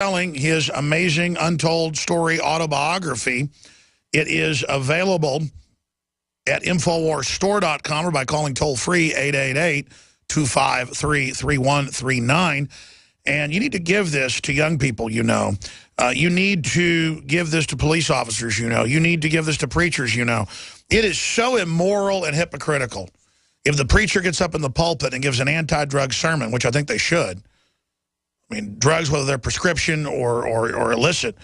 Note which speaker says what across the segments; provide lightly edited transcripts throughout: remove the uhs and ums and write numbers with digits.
Speaker 1: Selling his amazing untold story autobiography. It is available at InfoWarsStore.com or by calling toll-free 888-253-3139. And you need to give this to young people, you know. You need to give this to police officers, you know. You need to give this to preachers, you know. It is so immoral and hypocritical. If the preacher gets up in the pulpit and gives an anti-drug sermon, which I think they should, I mean, drugs, whether they're prescription or illicit,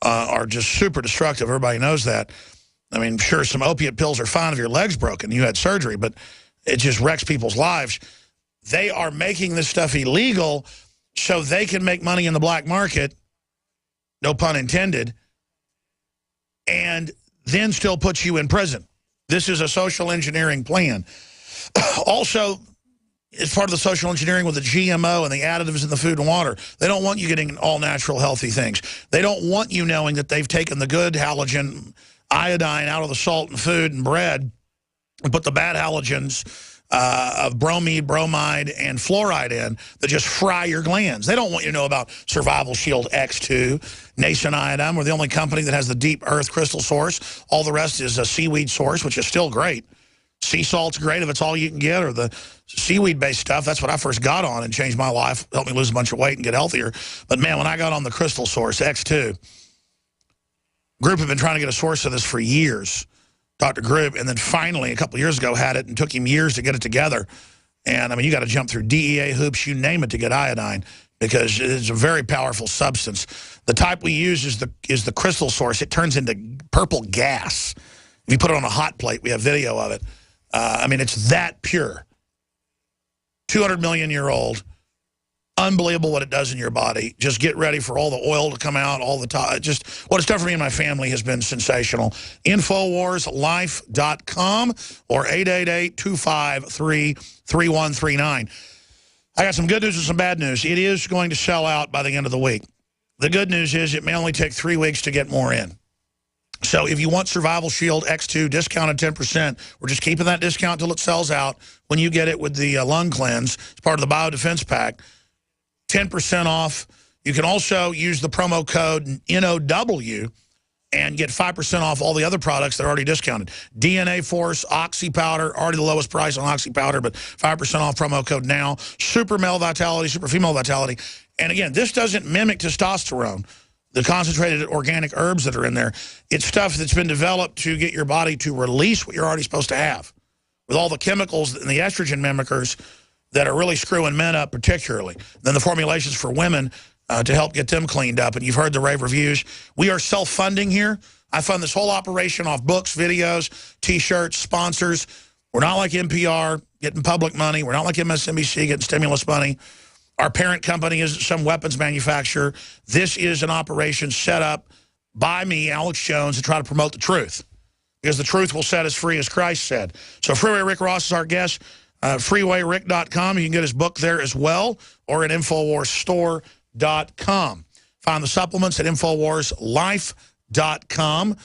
Speaker 1: are just super destructive. Everybody knows that. I mean, sure, some opiate pills are fine if your leg's broken, you had surgery, but it just wrecks people's lives. They are making this stuff illegal so they can make money in the black market, no pun intended, and then still put you in prison. This is a social engineering plan. Also, it's part of the social engineering with the GMO and the additives in the food and water. They don't want you getting all natural, healthy things. They don't want you knowing that they've taken the good halogen iodine out of the salt and food and bread and put the bad halogens of bromide, bromide, and fluoride in that just fry your glands. They don't want you to know about Survival Shield X2, Nascent Iodine. We're the only company that has the deep earth crystal source. All the rest is a seaweed source, which is still great. Sea salt's great if it's all you can get, or the seaweed-based stuff. That's what I first got on and changed my life, helped me lose a bunch of weight and get healthier. But, man, when I got on the crystal source, X2, Group had been trying to get a source of this for years, Dr. Group, and then finally, a couple years ago, had it, and took him years to get it together. And, I mean, you got to jump through DEA hoops, you name it, to get iodine, because it's a very powerful substance. The type we use is the crystal source. It turns into purple gas. If you put it on a hot plate, we have video of it. I mean, it's that pure. 200 million year old. Unbelievable what it does in your body. Just get ready for all the oil to come out all the time. Just what it's done for me and my family has been sensational. InfoWarsLife.com or 888-253-3139. I got some good news and some bad news. It is going to sell out by the end of the week. The good news is it may only take 3 weeks to get more in. So if you want Survival Shield X2 discounted 10%, we're just keeping that discount until it sells out. When you get it with the lung cleanse, it's part of the Biodefense Pack, 10% off. You can also use the promo code NOW and get 5% off all the other products that are already discounted. DNA Force, Oxy Powder, already the lowest price on Oxy Powder, but 5% off promo code NOW. Super Male Vitality, Super Female Vitality. And again, this doesn't mimic testosterone. The concentrated organic herbs that are in there, it's stuff that's been developed to get your body to release what you're already supposed to have. With all the chemicals and the estrogen mimickers that are really screwing men up particularly. Then the formulations for women to help get them cleaned up. And you've heard the rave reviews. We are self-funding here. I fund this whole operation off books, videos, T-shirts, sponsors. We're not like NPR getting public money. We're not like MSNBC getting stimulus money. Our parent company isn't some weapons manufacturer. This is an operation set up by me, Alex Jones, to try to promote the truth. Because the truth will set us free, as Christ said. So Freeway Rick Ross is our guest. FreewayRick.com. You can get his book there as well, or at InfoWarsStore.com. Find the supplements at InfoWarsLife.com.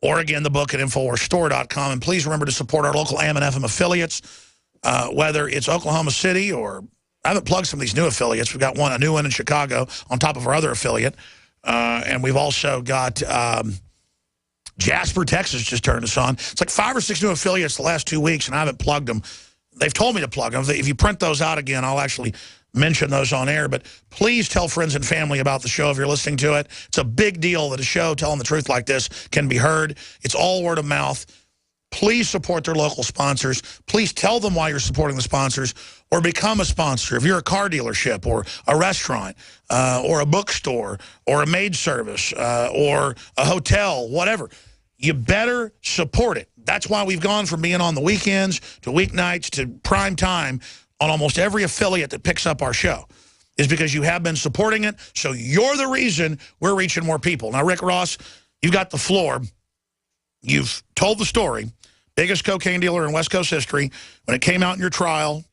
Speaker 1: Or, again, the book at InfoWarsStore.com. And please remember to support our local AM and FM affiliates. Whether it's Oklahoma City or I haven't plugged some of these new affiliates. We've got a new one in Chicago on top of our other affiliate. And we've also got Jasper, Texas just turned us on. It's like 5 or 6 new affiliates the last 2 weeks, and I haven't plugged them. They've told me to plug them. If you print those out again, I'll actually mention those on air. But please tell friends and family about the show if you're listening to it. It's a big deal that a show telling the truth like this can be heard. It's all word of mouth. Please support their local sponsors. Please tell them why you're supporting the sponsors, or become a sponsor. If you're a car dealership or a restaurant or a bookstore or a maid service or a hotel, whatever, you better support it. That's why we've gone from being on the weekends to weeknights to prime time on almost every affiliate that picks up our show, is because you have been supporting it. So you're the reason we're reaching more people. Now, Rick Ross, you've got the floor. You've told the story. Biggest cocaine dealer in West Coast history. When it came out in your trial,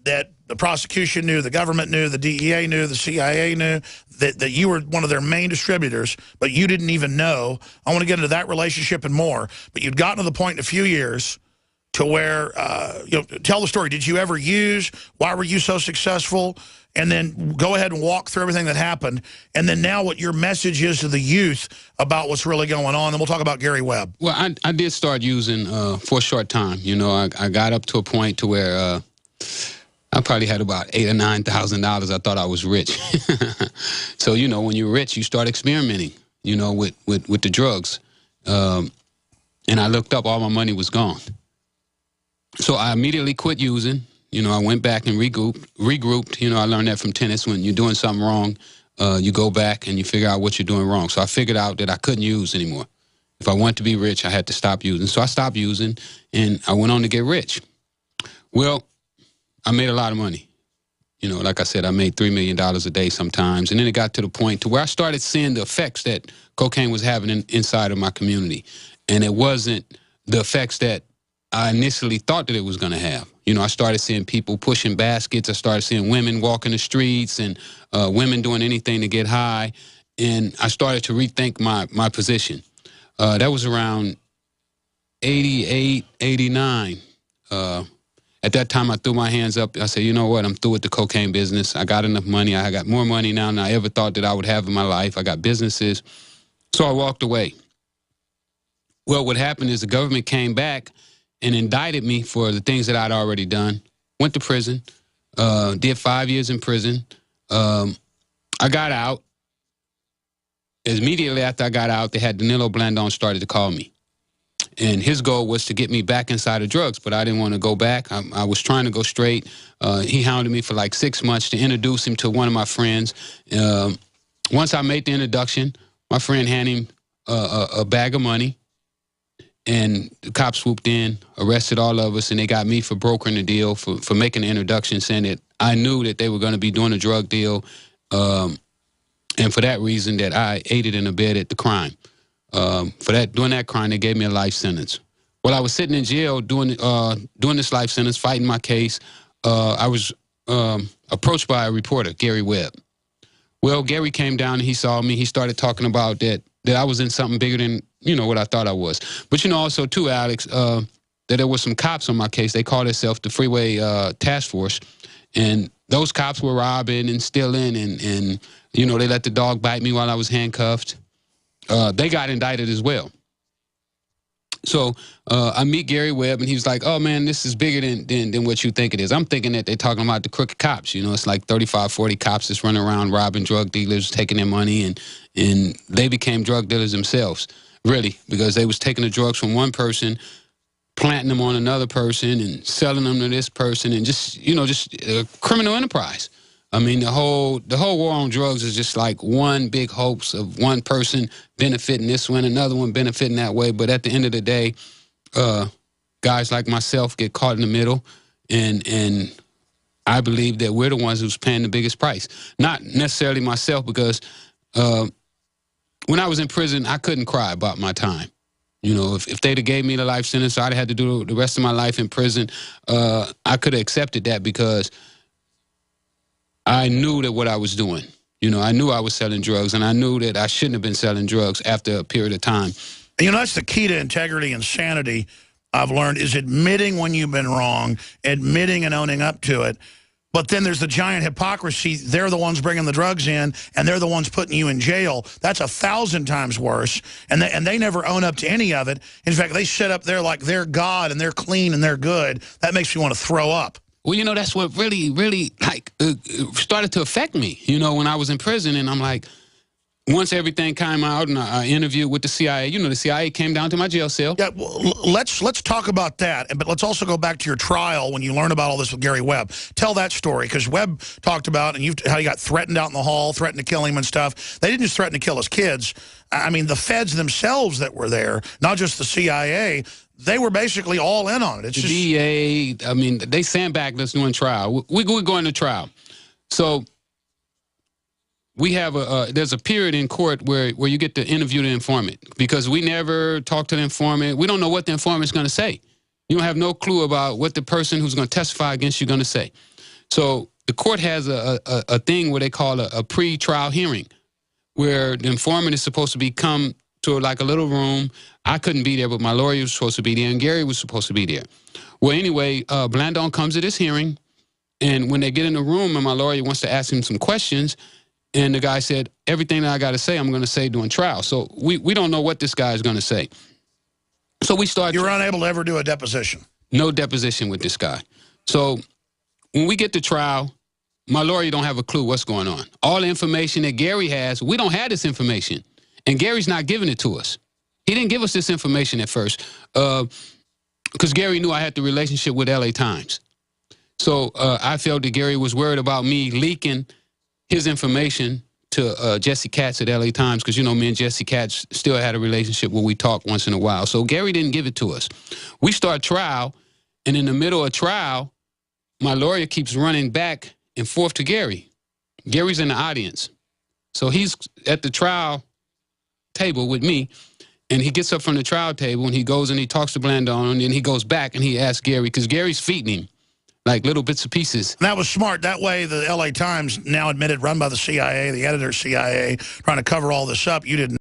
Speaker 1: that the prosecution knew, the government knew, the DEA knew, the CIA knew, that you were one of their main distributors, but you didn't even know. I want to get into that relationship and more. But you'd gotten to the point in a few years to where, tell the story. Did you ever use? Why were you so successful? And then go ahead and walk through everything that happened. And then now what your message is to the youth about what's really going on. And we'll talk about Gary Webb.
Speaker 2: Well, I did start using for a short time. I got up to a point to where I probably had about $8,000 or $9,000. I thought I was rich. So, when you're rich, you start experimenting, with the drugs. And I looked up, all my money was gone. So I immediately quit using. I went back and regrouped. I learned that from tennis. When you're doing something wrong, you go back and you figure out what you're doing wrong. So I figured out that I couldn't use anymore. If I wanted to be rich, I had to stop using. So I stopped using, and I went on to get rich. Well, I made a lot of money. Like I said, I made $3 million a day sometimes. And then it got to the point to where I started seeing the effects that cocaine was having inside of my community. And it wasn't the effects that I initially thought that it was going to have. I started seeing people pushing baskets. I started seeing women walking the streets and women doing anything to get high. And I started to rethink my position. That was around 88, 89. At that time, I threw my hands up. I said, you know what? I'm through with the cocaine business. I got enough money. I got more money now than I ever thought that I would have in my life. I got businesses. So I walked away. Well, what happened is the government came back and indicted me for the things that I'd already done. Went to prison. Did 5 years in prison. I got out. Immediately after I got out, they had Danilo Blandon started to call me. And his goal was to get me back inside of drugs, but I didn't want to go back. I was trying to go straight. He hounded me for like 6 months to introduce him to one of my friends. Once I made the introduction, my friend handed him a bag of money, and the cops swooped in, arrested all of us, and they got me for brokering the deal, for making the introduction, saying that I knew that they were going to be doing a drug deal, and for that reason that I aided and abetted the crime. Doing that crime, they gave me a life sentence. While I was sitting in jail doing this life sentence, fighting my case, I was approached by a reporter, Gary Webb. Well, Gary came down and he saw me. He started talking about that I was in something bigger than, what I thought I was. But, also, too, Alex, that there were some cops on my case. They called themselves the Freeway Task Force. And those cops were robbing and stealing and they let the dog bite me while I was handcuffed. They got indicted as well. So I meet Gary Webb, and he was like, oh, man, this is bigger than what you think it is. I'm thinking that they're talking about the crooked cops. It's like 35, 40 cops that's running around robbing drug dealers, taking their money, and they became drug dealers themselves, really, because they was taking the drugs from one person, planting them on another person, and selling them to this person, and just a criminal enterprise. I mean, the whole war on drugs is just like one big hoax of one person benefiting this one, another one benefiting that way. But at the end of the day, guys like myself get caught in the middle, and I believe that we're the ones who's paying the biggest price. Not necessarily myself, because when I was in prison, I couldn't cry about my time. If they'd have gave me the life sentence, I'd have had to do the rest of my life in prison. I could have accepted that because I knew that what I was doing. I knew I was selling drugs, and I knew that I shouldn't have been selling drugs after a period of time.
Speaker 1: That's the key to integrity and sanity, I've learned, is admitting when you've been wrong, admitting and owning up to it. But then there's the giant hypocrisy. They're the ones bringing the drugs in, and they're the ones putting you in jail. That's 1,000 times worse, and they never own up to any of it. In fact, they sit up there like they're God, and they're clean, and they're good. That makes me want to throw up.
Speaker 2: Well, that's what really, really, started to affect me, when I was in prison. And I'm like, once everything came out and I interviewed with the CIA, the CIA came down to my jail cell.
Speaker 1: Yeah, well, let's talk about that. But let's also go back to your trial when you learned about all this with Gary Webb. Tell that story, because Webb talked about how he got threatened out in the hall, threatened to kill him and stuff. They didn't just threaten to kill his kids. I mean, the feds themselves that were there, not just the CIA, they were basically all in on it. It's
Speaker 2: the DA, I mean, they sandbagged us doing trial. We're going to trial. So we have there's a period in court where you get to interview the informant, because we never talk to the informant. We don't know what the informant's going to say. You don't have no clue about what the person who's going to testify against you is going to say. So the court has a thing where they call a pre-trial hearing, where the informant is supposed to come to like a little room. I couldn't be there, but my lawyer was supposed to be there, and Gary was supposed to be there. Well, anyway, Blandon comes to this hearing, and when they get in the room and my lawyer wants to ask him some questions, and the guy said, everything that I got to say, I'm going to say during trial. So we don't know what this guy is going to say. So we start.
Speaker 1: You were unable to ever do a deposition?
Speaker 2: No deposition with this guy. So when we get to trial, my lawyer don't have a clue what's going on. All the information that Gary has, we don't have this information. And Gary's not giving it to us. He didn't give us this information at first because Gary knew I had the relationship with LA Times. So I felt that Gary was worried about me leaking his information to Jesse Katz at LA Times because, you know, me and Jesse Katz still had a relationship where we talk once in a while. So Gary didn't give it to us. We start trial, and in the middle of trial, my lawyer keeps running back and forth to Gary. Gary's in the audience. So he's at the trial table with me, and he gets up from the trial table, and he goes and he talks to Blandon, and then he goes back and he asks Gary, because Gary's feeding him like little bits and pieces.
Speaker 1: And that was smart. That way the LA Times, now admitted run by the CIA, the editor CIA, trying to cover all this up, you didn't